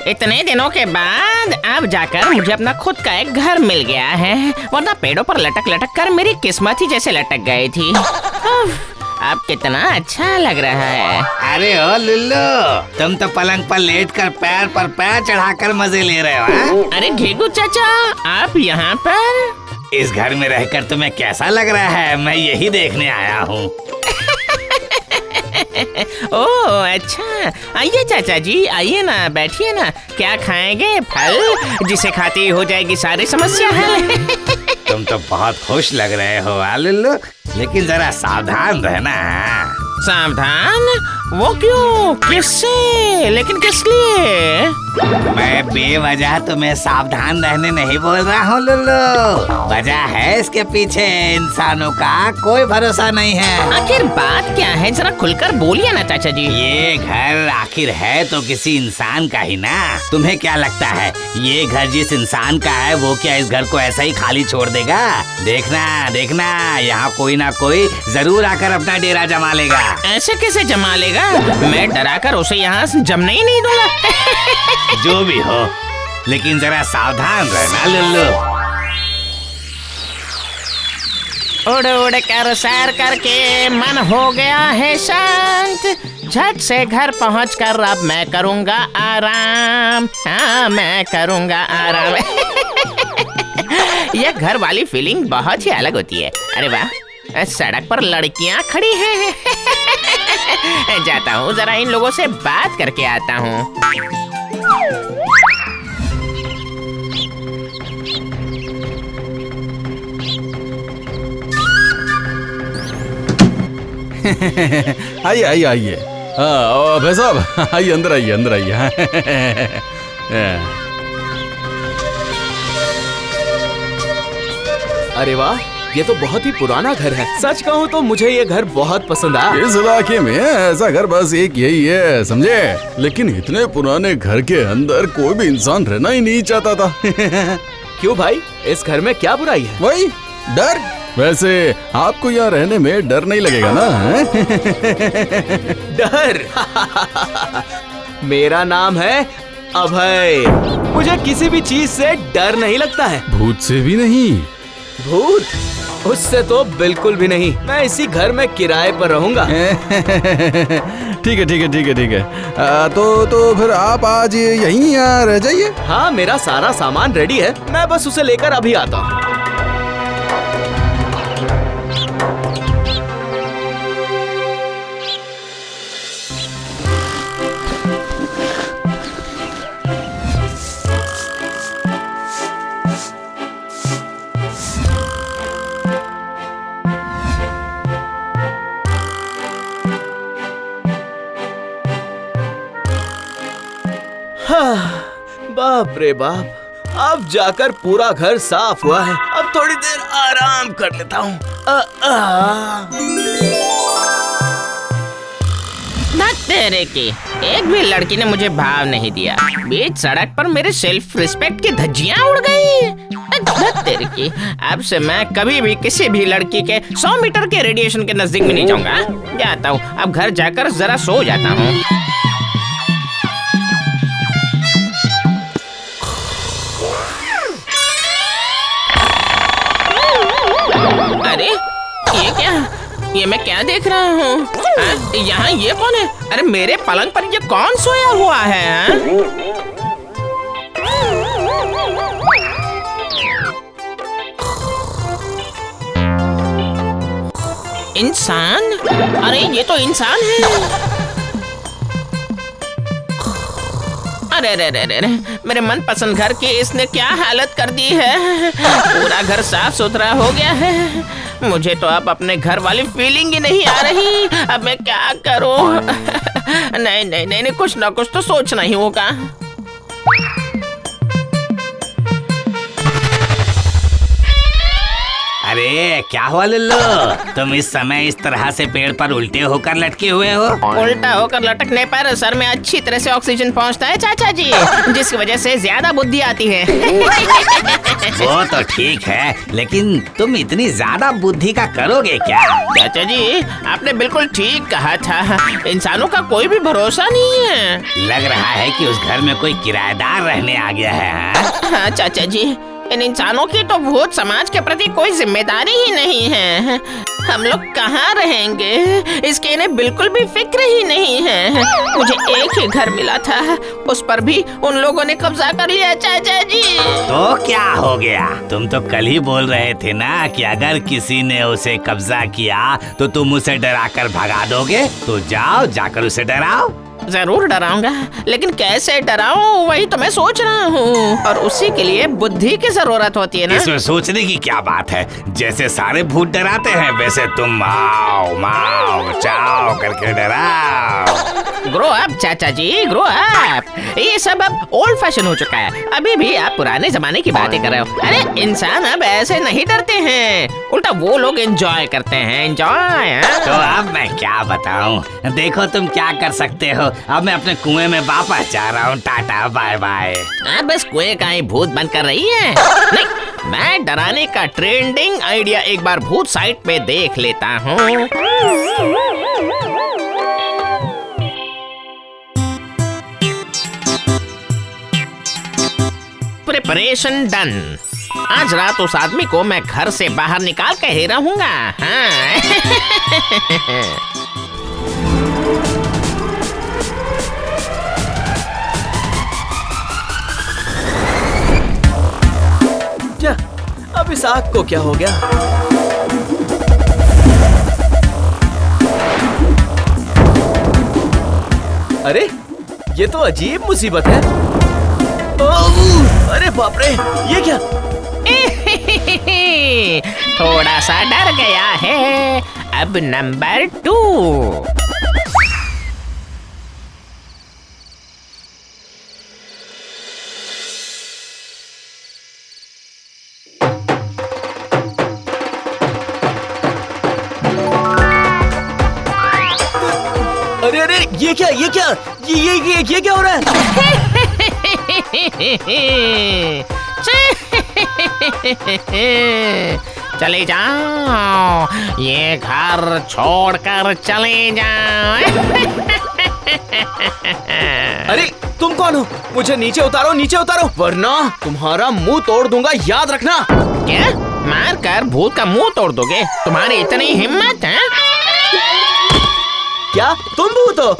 इतने दिनों के बाद अब जाकर मुझे अपना खुद का एक घर मिल गया है, वरना पेड़ों पर लटक लटक कर मेरी किस्मत ही जैसे लटक गई थी। अब कितना अच्छा लग रहा है। अरे ओ लुल्लू, तुम तो पलंग पर लेटकर पैर पर पैर चढ़ाकर मजे ले रहे हो। अरे घेगू चाचा, आप यहाँ पर? इस घर में रहकर तुम्हें कैसा लग रहा है? मैं यही देखने आया हूँ। ओह अच्छा, आइए चाचा जी, आइए ना, बैठिए ना। क्या खाएंगे? फल जिसे खाते ही हो जाएगी सारी समस्या हल। तुम तो बहुत खुश लग रहे हो लुल्लू, लेकिन जरा सावधान रहना। सावधान? वो क्यों? किससे? लेकिन किस लिए? मैं बेवजह तुम्हें सावधान रहने नहीं बोल रहा हूँ लुल्लू। वजह है इसके पीछे, इंसानों का कोई भरोसा नहीं है। आखिर बात क्या है? जरा खुलकर बोलिए ना चाचा जी। ये घर आखिर है तो किसी इंसान का ही ना। तुम्हें क्या लगता है ये घर जिस इंसान का है वो क्या इस घर को ऐसा ही खाली छोड़ देगा? देखना देखना, यहाँ कोई ना कोई जरूर आकर अपना डेरा जमा लेगा। ऐसे कैसे जमा लेगा? मैं डराकर उसे यहाँ से जमने ही नहीं दूंगा। जो भी हो, लेकिन जरा सावधान रहना लुल्लू। उड़ उड़ कर सैर करके मन हो गया है शांत, झट से घर पहुंचकर अब मैं करूंगा आराम। हाँ, मैं करूंगा आराम। यह घर वाली फीलिंग बहुत ही अलग होती है। अरे वाह, सड़क पर लड़कियां खड़ी हैं। जाता हूँ, जरा इन लोगों से बात करके आता हूँ। आइए आइए आइए। भाई साहब आइए, अंदर आइए, अंदर आइए। अरे वाह, ये तो बहुत ही पुराना घर है। सच कहूँ तो मुझे ये घर बहुत पसंद आया। इस इलाके में ऐसा घर बस एक यही है, समझे? लेकिन इतने पुराने घर के अंदर कोई भी इंसान रहना ही नहीं चाहता था। क्यों भाई, इस घर में क्या बुराई है? वही डर। वैसे आपको यहाँ रहने में डर नहीं लगेगा ना? डर? मेरा नाम है अभय। मुझे किसी भी चीज से डर नहीं लगता है। भूत से भी नहीं? भूत? उससे तो बिल्कुल भी नहीं। मैं इसी घर में किराए पर रहूंगा। ठीक है ठीक है ठीक है ठीक है। तो फिर आप आज यहीं रह जाइए। हाँ, मेरा सारा सामान रेडी है, मैं बस उसे लेकर अभी आता हूँ। बाप रे बाप, अब जाकर पूरा घर साफ हुआ है। अब थोड़ी देर आराम कर लेता हूँ। तेरे की एक भी लड़की ने मुझे भाव नहीं दिया। बीच सड़क पर मेरे सेल्फ रिस्पेक्ट की धज्जियां उड़ गई। तेरे की, अब से मैं कभी भी किसी भी लड़की के 100 मीटर के रेडिएशन के नजदीक में नहीं जाऊंगा। जाता हूँ, अब घर जाकर जरा सो जाता हूँ। अरे ये क्या? ये मैं क्या देख रहा हूँ? यहाँ ये कौन है? अरे मेरे पलंग पर ये कौन सोया हुआ है? इंसान? अरे ये तो इंसान है। अरे रे रे रे, मेरे मनपसंद घर की इसने क्या हालत कर दी है। पूरा घर साफ सुथरा हो गया है। मुझे तो अब अपने घर वाली फीलिंग ही नहीं आ रही। अब मैं क्या करूं? नहीं नहीं नहीं नहीं, कुछ ना कुछ तो सोचना ही होगा। अरे क्या हुआ लुल्लू, तुम इस समय इस तरह से पेड़ पर उल्टे होकर लटके हुए हो? उल्टा होकर लटकने पर सर में अच्छी तरह से ऑक्सीजन पहुंचता है चाचा जी, जिसकी वजह से ज्यादा बुद्धि आती है। वो तो ठीक है, लेकिन तुम इतनी ज्यादा बुद्धि का करोगे क्या? चाचा जी, आपने बिल्कुल ठीक कहा था, इंसानों का कोई भी भरोसा नहीं है। लग रहा है कि उस घर में कोई किराएदार रहने आ गया है, हाँ? हाँ चाचा जी, इन इंसानों की तो भूत समाज के प्रति कोई जिम्मेदारी ही नहीं है। हम लोग कहाँ रहेंगे, इसके इन्हें बिल्कुल भी फिक्र ही नहीं है। मुझे एक ही घर मिला था, उस पर भी उन लोगों ने कब्जा कर लिया चाचा जी। तो क्या हो गया? तुम तो कल ही बोल रहे थे ना कि अगर किसी ने उसे कब्जा किया तो तुम उसे डराकर भगा दोगे। तो जाओ, जाकर उसे डराओ। जरूर डराऊंगा, लेकिन कैसे डराऊं वही तो मैं सोच रहा हूँ, और उसी के लिए बुद्धि की जरूरत होती है ना। इसमें सोचने की क्या बात है? जैसे सारे भूत डराते हैं वैसे तुम माओ माओ चाओ करके डराओ। ग्रो अप चाचा जी, ग्रो अप। ये सब अब ओल्ड फैशन हो चुका है, अभी भी आप पुराने जमाने की बातें कर रहे हो। अरे इंसान अब ऐसे नहीं डरते हैं, उल्टा वो लोग एंजॉय करते हैं, एंजॉय। तो अब मैं क्या बताऊं? देखो तुम क्या कर सकते हो। अब मैं अपने कुएं में वापस जा रहा हूँ। Tata bye bye. आप बस कुएं का ही भूत बंद कर रही है। नहीं, मैं डराने का ट्रेंडिंग आइडिया एक बार भूत साइट पे देख लेता हूँ। Preparation done. आज रात उस आदमी को मैं घर से बाहर निकाल के ही रहूंगा। हाँ। क्या अब इस आग को क्या हो गया? अरे ये तो अजीब मुसीबत है। अरे बाप रे, ये क्या? थोड़ा सा डर गया है। अब नंबर 2। अरे अरे ये क्या, ये क्या, ये क्या हो रहा है? चले जाओ, ये घर छोड़कर चले जाओ। अरे तुम कौन हो? मुझे नीचे उतारो, नीचे उतारो, वरना तुम्हारा मुंह तोड़ दूंगा, याद रखना। क्या मार कर भूत का मुंह तोड़ दोगे? तुम्हारी इतनी हिम्मत है? क्या तुम भूत हो?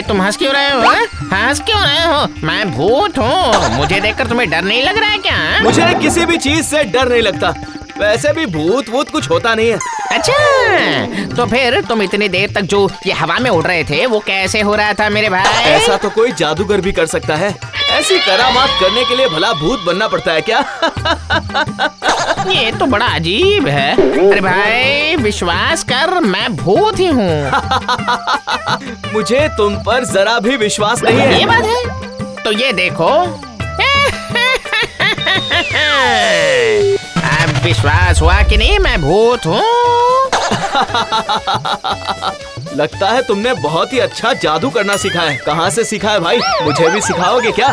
तुम हंस क्यों रहे हो? हंस क्यों रहे हो? मैं भूत हूँ, मुझे देखकर तुम्हें डर नहीं लग रहा है क्या? मुझे किसी भी चीज से डर नहीं लगता, वैसे भी भूत वूत कुछ होता नहीं है। अच्छा, तो फिर तुम इतनी देर तक जो ये हवा में उड़ रहे थे वो कैसे हो रहा था मेरे भाई? ऐसा तो कोई जादूगर भी कर सकता है, ऐसी करामात करने के लिए भला भूत बनना पड़ता है क्या? ये तो बड़ा अजीब है। अरे भाई विश्वास कर, मैं भूत ही हूँ। मुझे तुम पर जरा भी विश्वास नहीं है। ये बात है? तो ये देखो। अब विश्वास हुआ कि नहीं मैं भूत हूँ? लगता है तुमने बहुत ही अच्छा जादू करना सीखा है। कहाँ से सीखा है भाई? मुझे भी सिखाओगे क्या?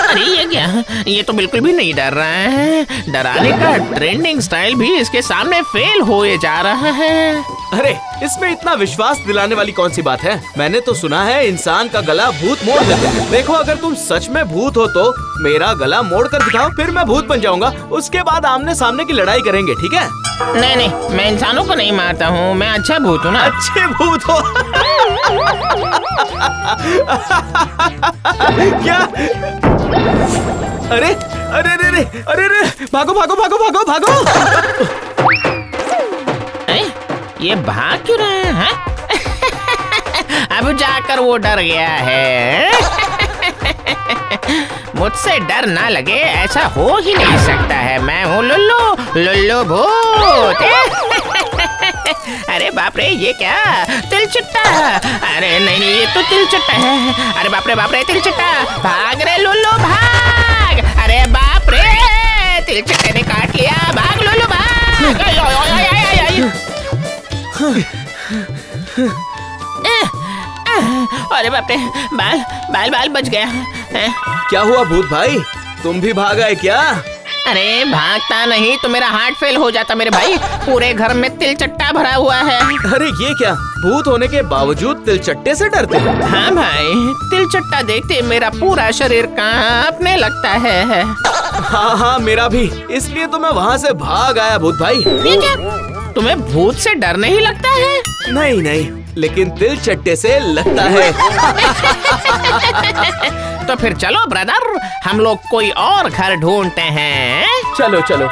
अरे ये क्या, ये तो बिल्कुल भी नहीं डर रहा है। डराने का ट्रेंडिंग स्टाइल भी इसके सामने फेल होए जा रहा है। अरे इसमें इतना विश्वास दिलाने वाली कौन सी बात है? मैंने तो सुना है इंसान का गला भूत मोड़ देते हैं। देखो अगर तुम सच में भूत हो तो मेरा गला मोड़ कर दिखाओ, फिर मैं भूत बन जाऊंगा। उसके बाद आमने सामने की लड़ाई करेंगे, ठीक है? नहीं नहीं, मैं इंसानों को नहीं मारता हूँ, मैं अच्छा भूत हूँ ना। अच्छे भूत हो? क्या? अरे अरे अरे अरे अरे अरे, भागो भागो भागो भागो भागो! ये भाग क्यों रहे हैं? अब जाकर वो डर गया है। मुझसे डर ना लगे ऐसा हो ही नहीं सकता है। मैं हूँ लुल्लू, लुल्लू भूत। अरे बाप रे, ये क्या? तिलचट्टा। अरे नहीं नहीं, ये तो तिलचट्टा है। अरे बाप रे तिलचट्टा, भाग रे लुल्लू भाग। अरे बाप रे, तिलचट्टे ने काट लिया, भाग लुल्लू भाग। अरे बाप रे, बाल बाल बाल बच गया। क्या हुआ भूत भाई, तुम भी भाग आए क्या? अरे भागता नहीं तो मेरा हार्ट फेल हो जाता मेरे भाई। पूरे घर में तिलचट्टा भरा हुआ है। अरे ये क्या, भूत होने के बावजूद तिलचट्टे से डरते हो? हाँ भाई, तिलचट्टा देखते मेरा पूरा शरीर कांपने लगता है। हाँ हाँ मेरा भी, इसलिए तो मैं वहाँ से भाग आया भूत भाई। ये क्या, तुम्हें भूत से डर नहीं लगता है? नहीं नहीं, लेकिन तिलचट्टे से लगता है। तो फिर चलो ब्रदर, हम लोग कोई और घर ढूंढते हैं। चलो चलो।